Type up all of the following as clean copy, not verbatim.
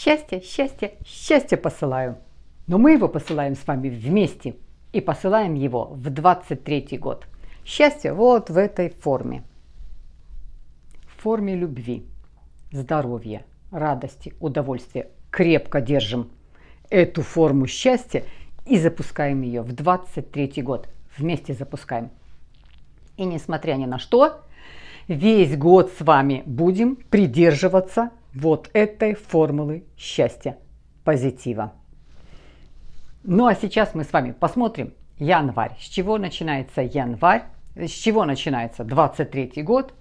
Счастье, счастье, счастье посылаю. Но мы его посылаем с вами вместе и посылаем его в 23-й год. Счастье вот в этой форме. В форме любви, здоровья, радости, удовольствия. Крепко держим эту форму счастья и запускаем ее в 23-й год. Вместе запускаем. И несмотря ни на что, весь год с вами будем придерживаться вот этой формулы счастья, позитива. Ну а сейчас мы с вами посмотрим январь. С чего начинается январь? С чего начинается 23-й год?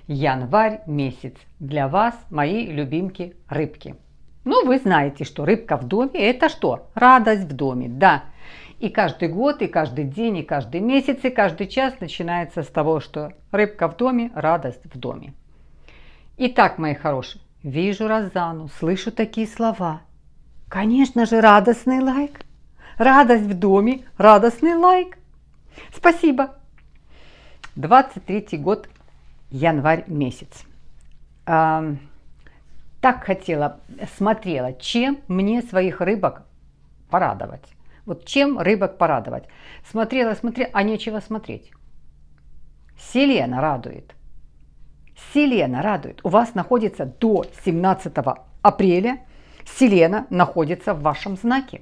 Январь месяц для вас, мои любимки рыбки. Ну, вы знаете, что рыбка в доме – это что? Радость в доме, да. И каждый год, и каждый день, и каждый месяц, и каждый час начинается с того, что рыбка в доме – радость в доме. Итак, мои хорошие, вижу Розану, слышу такие слова. Конечно же, радостный лайк. Радость в доме, радостный лайк. Спасибо. 23-й год, январь месяц. Так хотела, смотрела, чем мне своих рыбок порадовать. Вот чем рыбок порадовать. Смотрела, а нечего смотреть. Селена радует. Селена радует. У вас находится до 17 апреля. Селена находится в вашем знаке.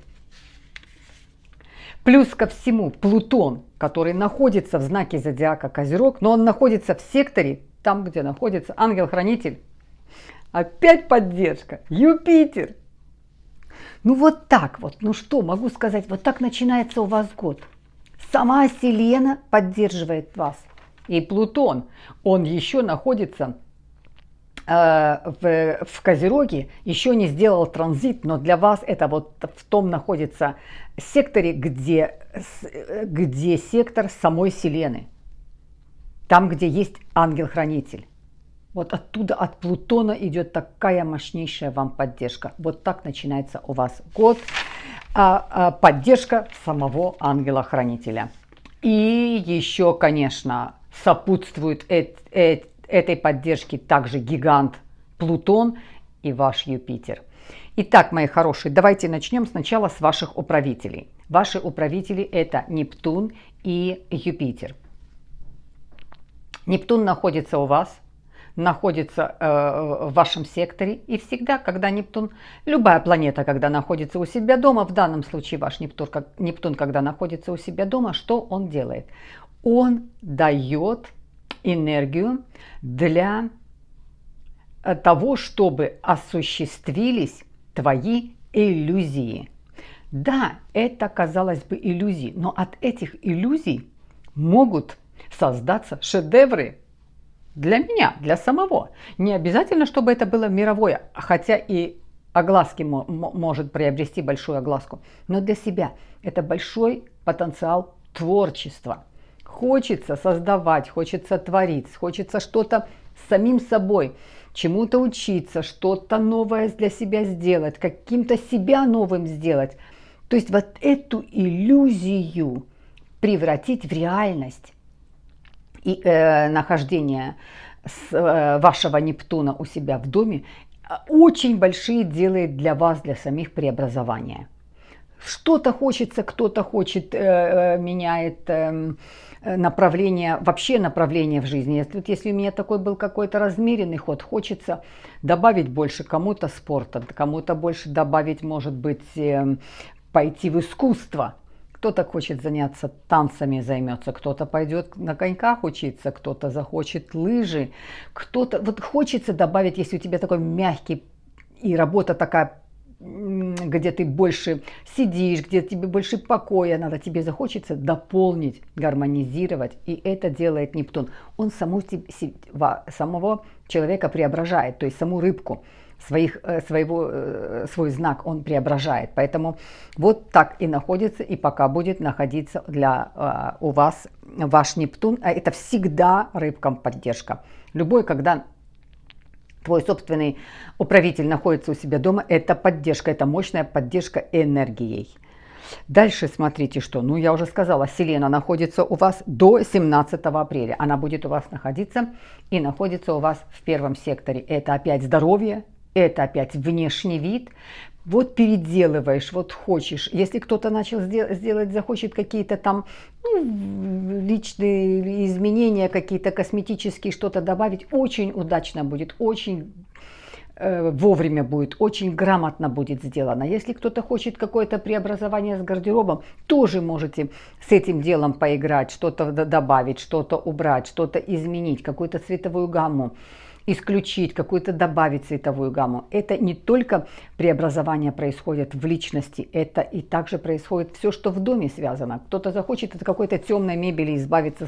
Плюс ко всему Плутон, который находится в знаке зодиака Козерог, но он находится в секторе, там, где находится ангел-хранитель. Опять поддержка. Юпитер. Ну вот так вот, ну что могу сказать, вот так начинается у вас год. Сама Селена поддерживает вас. И Плутон, он еще находится в Козероге, еще не сделал транзит, но для вас это вот в том находится секторе, где сектор самой Селены. Там, где есть ангел-хранитель. Вот оттуда, от Плутона идет такая мощнейшая вам поддержка. Вот так начинается у вас год. Поддержка самого ангела-хранителя. И еще, конечно, сопутствует этой поддержке также гигант Плутон и ваш Юпитер. Итак, мои хорошие, давайте начнем сначала с ваших управителей. Ваши управители это Нептун и Юпитер. Нептун находится у вас, находится в вашем секторе, и всегда, когда Нептун, любая планета, когда находится у себя дома, в данном случае ваш Нептун, когда находится у себя дома, что он делает? Он дает энергию для того, чтобы осуществились твои иллюзии. Да, это, казалось бы, иллюзии, но от этих иллюзий могут создаться шедевры. Для меня, для самого. Не обязательно, чтобы это было мировое, хотя и огласки может приобрести большую огласку. Но для себя это большой потенциал творчества. Хочется создавать, хочется творить, хочется что-то с самим собой, чему-то учиться, что-то новое для себя сделать, каким-то себя новым сделать. То есть вот эту иллюзию превратить в реальность. И нахождение вашего Нептуна у себя в доме очень большие делает для вас, для самих преобразования. Что-то хочется, кто-то хочет, меняет направление, вообще направление в жизни. Если у меня такой был какой-то размеренный ход, хочется добавить больше кому-то спорта, кому-то больше добавить, может быть, пойти в искусство. Кто-то хочет заняться танцами, займется, кто-то пойдет на коньках учиться, кто-то захочет лыжи, кто-то вот хочется добавить, если у тебя такой мягкий и работа такая, где ты больше сидишь, где тебе больше покоя надо, тебе захочется дополнить, гармонизировать, и это делает Нептун. Он самого человека преображает, то есть саму рыбку. Свой знак он преображает. Поэтому вот так и находится, и пока будет находиться у вас ваш Нептун. А это всегда рыбкам поддержка. Любой, когда твой собственный управитель находится у себя дома, это поддержка, это мощная поддержка энергией. Дальше смотрите, что, ну я уже сказала, Селена находится у вас до 17 апреля. Она будет у вас находиться и находится у вас в первом секторе. Это опять здоровье, это опять внешний вид. Вот переделываешь, вот хочешь. Если кто-то начал сделать, захочет какие-то там личные изменения, какие-то косметические, что-то добавить, очень удачно будет, очень вовремя будет, очень грамотно будет сделано. Если кто-то хочет какое-то преобразование с гардеробом, тоже можете с этим делом поиграть, что-то добавить, что-то убрать, что-то изменить, какую-то цветовую гамму исключить, какую-то добавить цветовую гамму. Это не только преобразование происходит в личности, это и также происходит все, что в доме связано. Кто-то захочет от какой-то темной мебели избавиться,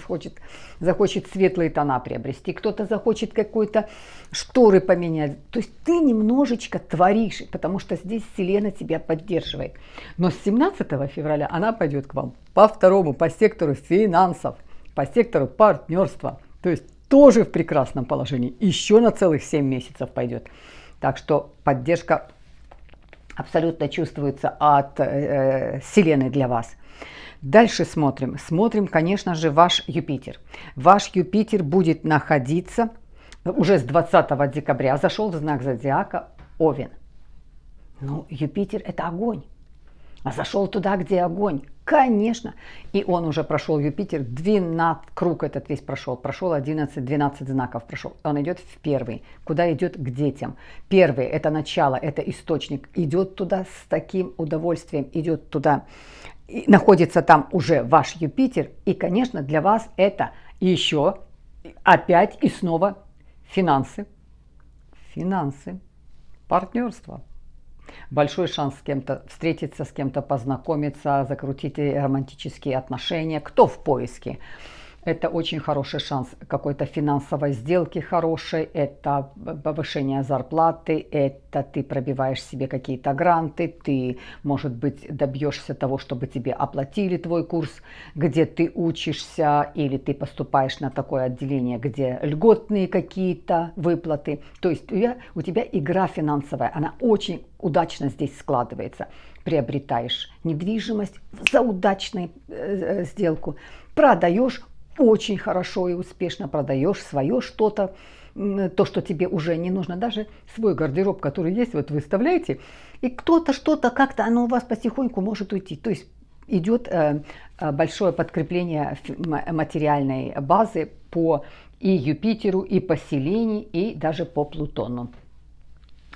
захочет светлые тона приобрести, кто-то захочет какой-то шторы поменять. То есть ты немножечко творишь, потому что здесь Вселенная тебя поддерживает. Но с 17 февраля она пойдет к вам по второму, по сектору финансов, по сектору партнерства. То есть тоже в прекрасном положении. Еще на целых 7 месяцев пойдет. Так что поддержка абсолютно чувствуется от Вселенной для вас. Дальше смотрим. Смотрим, конечно же, ваш Юпитер. Ваш Юпитер будет находиться уже с 20 декабря. Зашел в знак зодиака Овен. Ну, Юпитер – это огонь. А зашел туда, где огонь. Конечно. И он уже прошел Юпитер, 12 круг этот весь прошел. Прошел 11-12 знаков прошел. Он идет в первый. Куда идет? К детям. Первый – это начало, это источник. Идет туда с таким удовольствием. Идет туда. И находится там уже ваш Юпитер. И, конечно, для вас это еще опять и снова финансы. Финансы. Партнерство. Большой шанс с кем-то встретиться, с кем-то познакомиться, закрутить романтические отношения. Кто в поиске? Это очень хороший шанс какой-то финансовой сделки хорошей, это повышение зарплаты, это ты пробиваешь себе какие-то гранты, ты, может быть, добьешься того, чтобы тебе оплатили твой курс, где ты учишься, или ты поступаешь на такое отделение, где льготные какие-то выплаты. То есть у тебя игра финансовая, она очень удачно здесь складывается. Приобретаешь недвижимость за удачную сделку, продаешь очень хорошо и успешно, продаешь свое что-то, то, что тебе уже не нужно, даже свой гардероб, который есть, вот выставляете, и кто-то что-то как-то, оно у вас потихоньку может уйти. То есть идет большое подкрепление материальной базы по и Юпитеру, и по Селене, и даже по Плутону.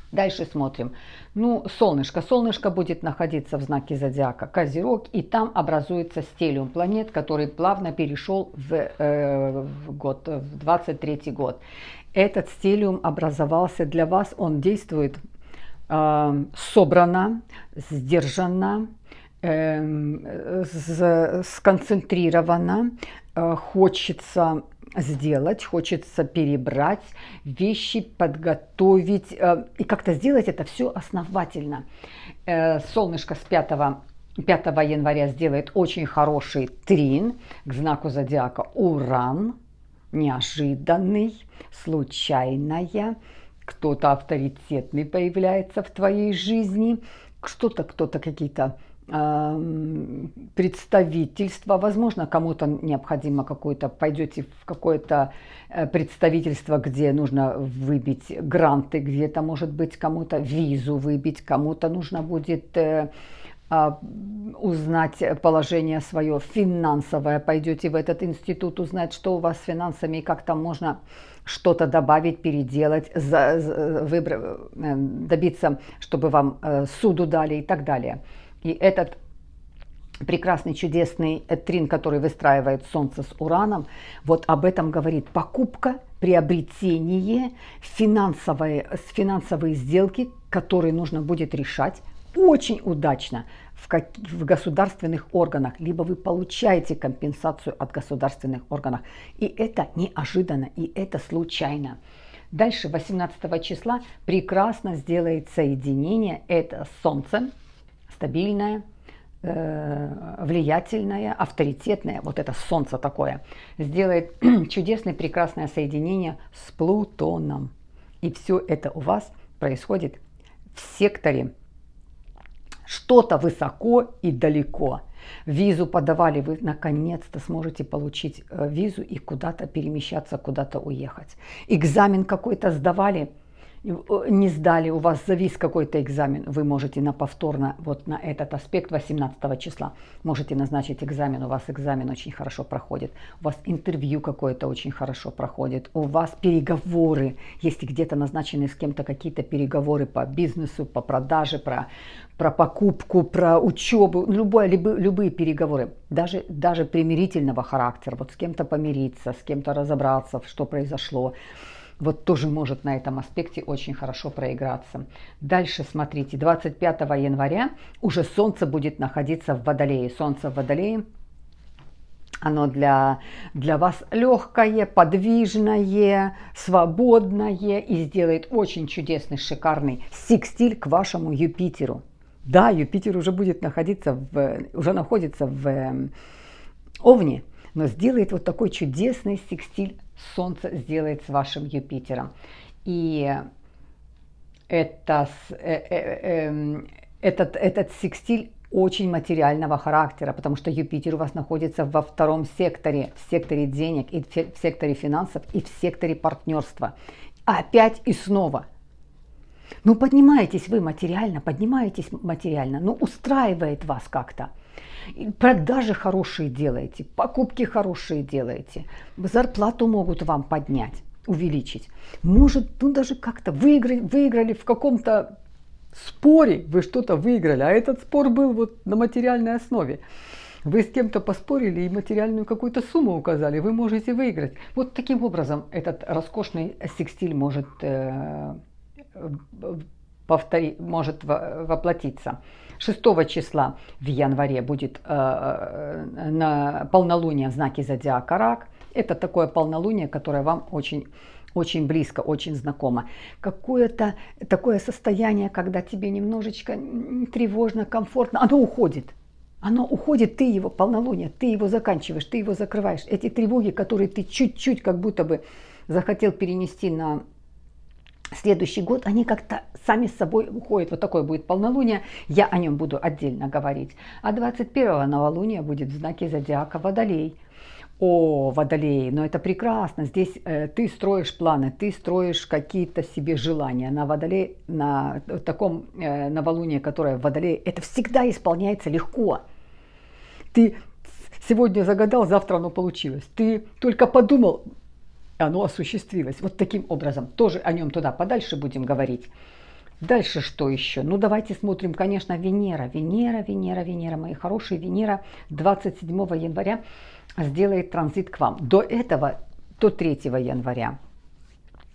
Дальше смотрим. Ну, солнышко. Солнышко будет находиться в знаке зодиака Козерог, и там образуется стелиум планет, который плавно перешел в 23 год. Этот стелиум образовался для вас, он действует собранно, сдержанно, сконцентрированно, хочется сделать, хочется перебрать вещи, подготовить и как-то сделать это все основательно. Солнышко с 5 января сделает очень хороший трин к знаку зодиака Уран, неожиданный, случайная, кто-то авторитетный появляется в твоей жизни, кто-то какие-то представительство, возможно, кому-то необходимо какое-то, пойдете в какое-то представительство, где нужно выбить гранты, где-то, может быть, кому-то визу выбить, кому-то нужно будет узнать положение свое финансовое, пойдете в этот институт узнать, что у вас с финансами и как там можно что-то добавить, переделать, добиться, чтобы вам суду дали и так далее. И этот прекрасный, чудесный трин, который выстраивает Солнце с Ураном, вот об этом говорит покупка, приобретение, финансовые сделки, которые нужно будет решать очень удачно в государственных органах, либо вы получаете компенсацию от государственных органов. И это неожиданно, и это случайно. Дальше 18 числа прекрасно сделает соединение, это Солнце, стабильное, влиятельное, авторитетное, вот это Солнце такое, сделает чудесное, прекрасное соединение с Плутоном. И все это у вас происходит в секторе что-то высоко и далеко. Визу подавали, вы наконец-то сможете получить визу и куда-то перемещаться, куда-то уехать. Экзамен какой-то сдавали, не сдали, у вас завис какой-то экзамен, вы можете на повторно, вот на этот аспект 18 числа, можете назначить экзамен, у вас экзамен очень хорошо проходит, у вас интервью какое-то очень хорошо проходит, у вас переговоры, если где-то назначены с кем-то какие-то переговоры по бизнесу, по продаже, про покупку, про учебу, любые переговоры, даже примирительного характера, вот с кем-то помириться, с кем-то разобраться, что произошло, вот тоже может на этом аспекте очень хорошо проиграться. Дальше смотрите, 25 января уже Солнце будет находиться в Водолее. Солнце в Водолее, оно для вас легкое, подвижное, свободное и сделает очень чудесный, шикарный секстиль к вашему Юпитеру. Да, Юпитер уже будет находиться уже находится в Овне, но сделает вот такой чудесный секстиль. Солнце сделает с вашим Юпитером. И этот секстиль очень материального характера, потому что Юпитер у вас находится во втором секторе, в секторе денег, и в секторе финансов, и в секторе партнерства. Опять и снова. Ну, поднимаетесь вы материально, ну, устраивает вас как-то. Продажи хорошие делаете, покупки хорошие делаете, зарплату могут вам поднять, увеличить. Может, ну, даже как-то выиграли в каком-то споре, вы что-то выиграли, а этот спор был вот на материальной основе. Вы с кем-то поспорили и материальную какую-то сумму указали, вы можете выиграть. Вот таким образом этот роскошный секстиль может воплотиться. 6 числа в январе будет на полнолуние в знаке зодиака Рак. Это такое полнолуние, которое вам очень, очень близко, очень знакомо. Какое-то такое состояние, когда тебе немножечко тревожно, комфортно, оно уходит. Оно уходит, ты его, полнолуние, ты его заканчиваешь, ты его закрываешь. Эти тревоги, которые ты чуть-чуть как будто бы захотел перенести на следующий год, они как-то сами с собой уходят. Вот такое будет полнолуние, я о нем буду отдельно говорить. А 21-го новолуние будет в знаке зодиака Водолей. О, Водолей, но это прекрасно. Здесь ты строишь планы, ты строишь какие-то себе желания. На Водолей, на таком новолунии, которое в Водолее, это всегда исполняется легко. Ты сегодня загадал, завтра оно получилось. Ты только подумал, оно осуществилось. Вот таким образом. Тоже о нем туда подальше будем говорить. Дальше что еще? Ну, давайте смотрим, конечно, Венера. Венера, мои хорошие. Венера 27 января сделает транзит к вам. До этого, до 3 января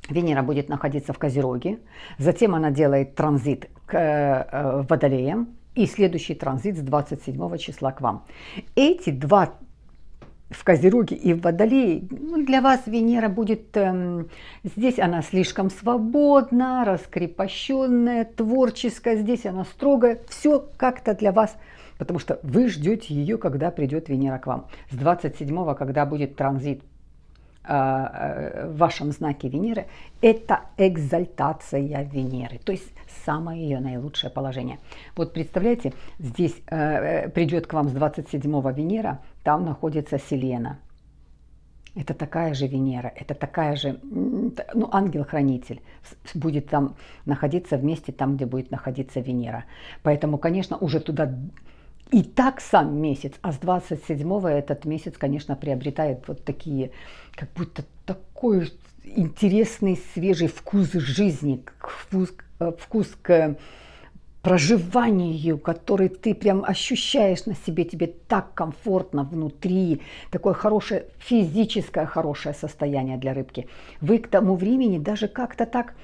Венера будет находиться в Козероге. Затем она делает транзит к Водолеям. И следующий транзит с 27 числа к вам. Эти два в Козероге и в Водолее, ну, для вас Венера будет, здесь она слишком свободна, раскрепощенная, творческая, здесь она строгая, все как-то для вас, потому что вы ждете ее, когда придет Венера к вам. С 27-го, когда будет транзит в вашем знаке Венеры, это экзальтация Венеры, то есть самое ее наилучшее положение. Вот представляете, здесь придет к вам с 27-го Венера, там находится Селена. Это такая же Венера, это такая же, ну, ангел-хранитель будет там находиться вместе там, где будет находиться Венера. Поэтому, конечно, уже туда и так сам месяц, а с 27-го этот месяц, конечно, приобретает вот такие, как будто такой интересный, свежий вкус жизни, вкус к проживанию, который ты прям ощущаешь на себе, тебе так комфортно внутри, такое хорошее, физическое хорошее состояние для рыбки. Вы к тому времени даже как-то так,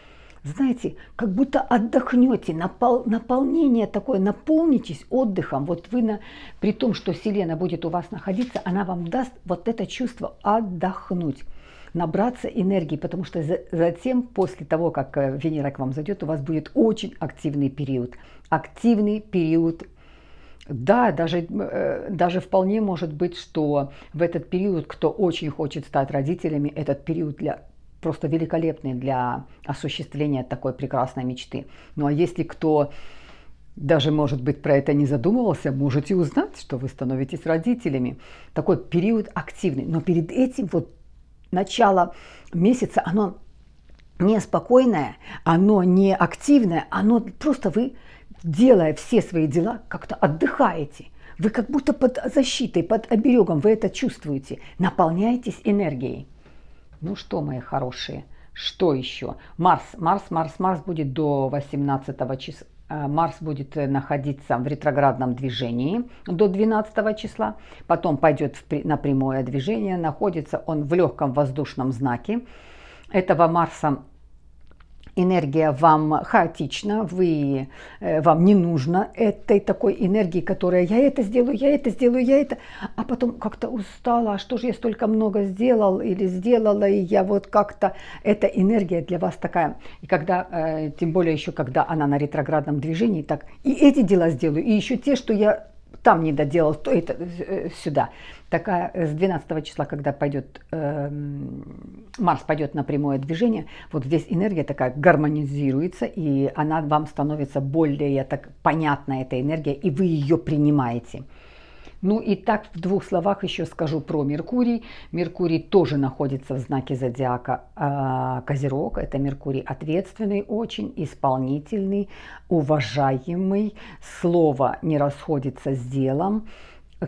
знаете, как будто отдохнете, наполнение такое, наполнитесь отдыхом. Вот вы, при том, что Селена будет у вас находиться, она вам даст вот это чувство отдохнуть, набраться энергии, потому что затем, после того, как Венера к вам зайдет, у вас будет очень активный период. Активный период. Да, даже вполне может быть, что в этот период, кто очень хочет стать родителями, этот период просто великолепный для осуществления такой прекрасной мечты. Ну а если кто даже, может быть, про это не задумывался, можете узнать, что вы становитесь родителями. Такой период активный. Но перед этим вот начало месяца, оно неспокойное, оно не активное, оно просто вы, делая все свои дела, как-то отдыхаете. Вы как будто под защитой, под оберегом, вы это чувствуете, наполняетесь энергией. Ну что, мои хорошие, что еще? Марс будет до 18 числа. Марс будет находиться в ретроградном движении до 12 числа, потом пойдет на прямое движение, находится он в легком воздушном знаке. Этого Марса энергия вам хаотична, вам не нужно этой такой энергии, которая я это сделаю, а потом как-то устала, а что же я столько много сделал или сделала, и я вот как-то, эта энергия для вас такая, и когда, тем более еще когда она на ретроградном движении, так и эти дела сделаю, и еще те, что я там не доделал, то это сюда. Такая с 12 числа, когда пойдет Марс пойдет на прямое движение, вот здесь энергия такая гармонизируется, и она вам становится более так понятна, эта энергия, и вы ее принимаете. Ну и так в двух словах еще скажу про Меркурий. Меркурий тоже находится в знаке зодиака Козерог. Это Меркурий ответственный, очень исполнительный, уважаемый. Слово не расходится с делом.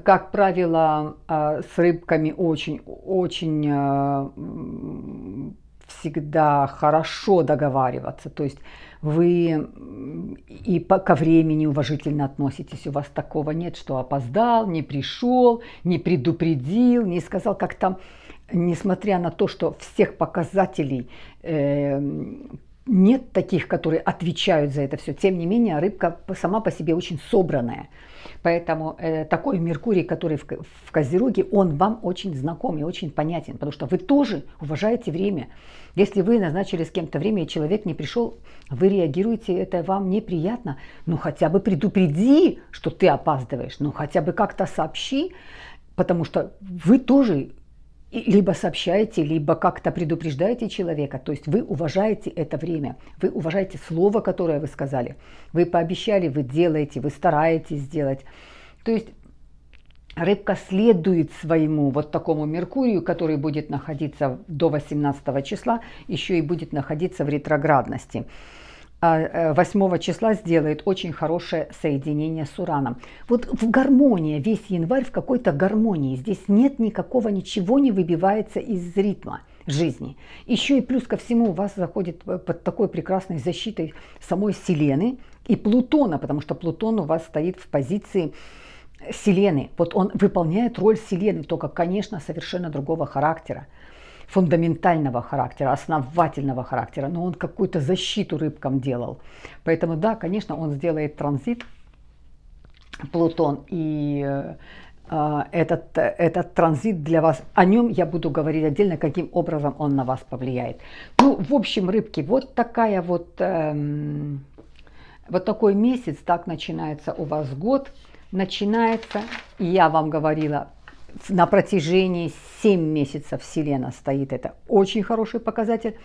Как правило, с рыбками очень всегда хорошо договариваться. То есть вы и ко времени уважительно относитесь. У вас такого нет, что опоздал, не пришел, не предупредил, не сказал, как там, несмотря на то, что всех показателей нет таких, которые отвечают за это все. Тем не менее, рыбка сама по себе очень собранная. Поэтому такой Меркурий, который в Козероге, он вам очень знаком и очень понятен, потому что вы тоже уважаете время. Если вы назначили с кем-то время, и человек не пришел, вы реагируете, это вам неприятно. Ну хотя бы предупреди, что ты опаздываешь, ну хотя бы как-то сообщи, потому что вы тоже либо сообщаете, либо как-то предупреждаете человека. То есть вы уважаете это время, вы уважаете слово, которое вы сказали. Вы пообещали, вы делаете, вы стараетесь сделать. То есть рыбка следует своему вот такому Меркурию, который будет находиться до 18 числа, еще и будет находиться в ретроградности. 8 числа сделает очень хорошее соединение с Ураном. Вот в гармонии, весь январь в какой-то гармонии. Здесь нет никакого, ничего не выбивается из ритма жизни. Еще и плюс ко всему у вас заходит под такой прекрасной защитой самой Селены и Плутона, потому что Плутон у вас стоит в позиции Селены. Вот он выполняет роль Селены, только, конечно, совершенно другого характера. Фундаментального характера, основательного характера, но он какую-то защиту рыбкам делал. Поэтому да, конечно, он сделает транзит, Плутон, и этот транзит для вас, о нем я буду говорить отдельно, каким образом он на вас повлияет. Ну, в общем, рыбки, вот такая вот такой месяц, так начинается у вас год, начинается, и я вам говорила, на протяжении 7 месяцев Селена стоит, это очень хороший показатель,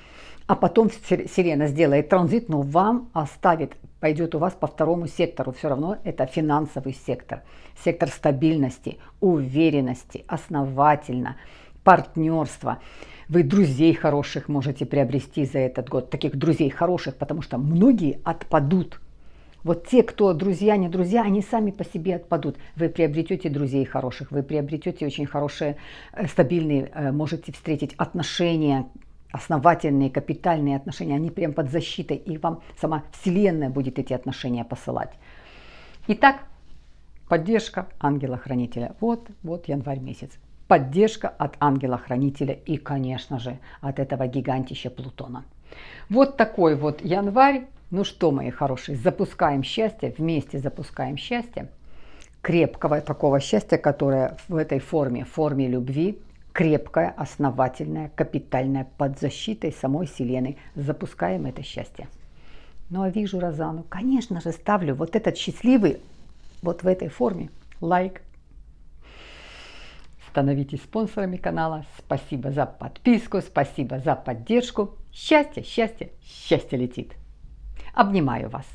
а потом Селена сделает транзит, но вам оставит, пойдет у вас по второму сектору, все равно это финансовый сектор, сектор стабильности, уверенности, основательно, партнерства. Вы друзей хороших можете приобрести за этот год, таких друзей хороших, потому что многие отпадут. Вот те, кто друзья, не друзья, они сами по себе отпадут. Вы приобретете друзей хороших, вы приобретете очень хорошие, стабильные, можете встретить отношения, основательные, капитальные отношения. Они прям под защитой, и вам сама Вселенная будет эти отношения посылать. Итак, поддержка ангела-хранителя. Вот январь месяц. Поддержка от ангела-хранителя и, конечно же, от этого гигантища Плутона. Вот такой вот январь. Ну что, мои хорошие, запускаем счастье, вместе запускаем счастье, крепкого такого счастья, которое в этой форме любви, крепкое, основательное, капитальное, под защитой самой Вселенной. Запускаем это счастье. Ну а вижу Розану, конечно же, ставлю вот этот счастливый, вот в этой форме, лайк. Становитесь спонсорами канала. Спасибо за подписку, спасибо за поддержку. Счастье, счастье, счастье летит. Обнимаю вас.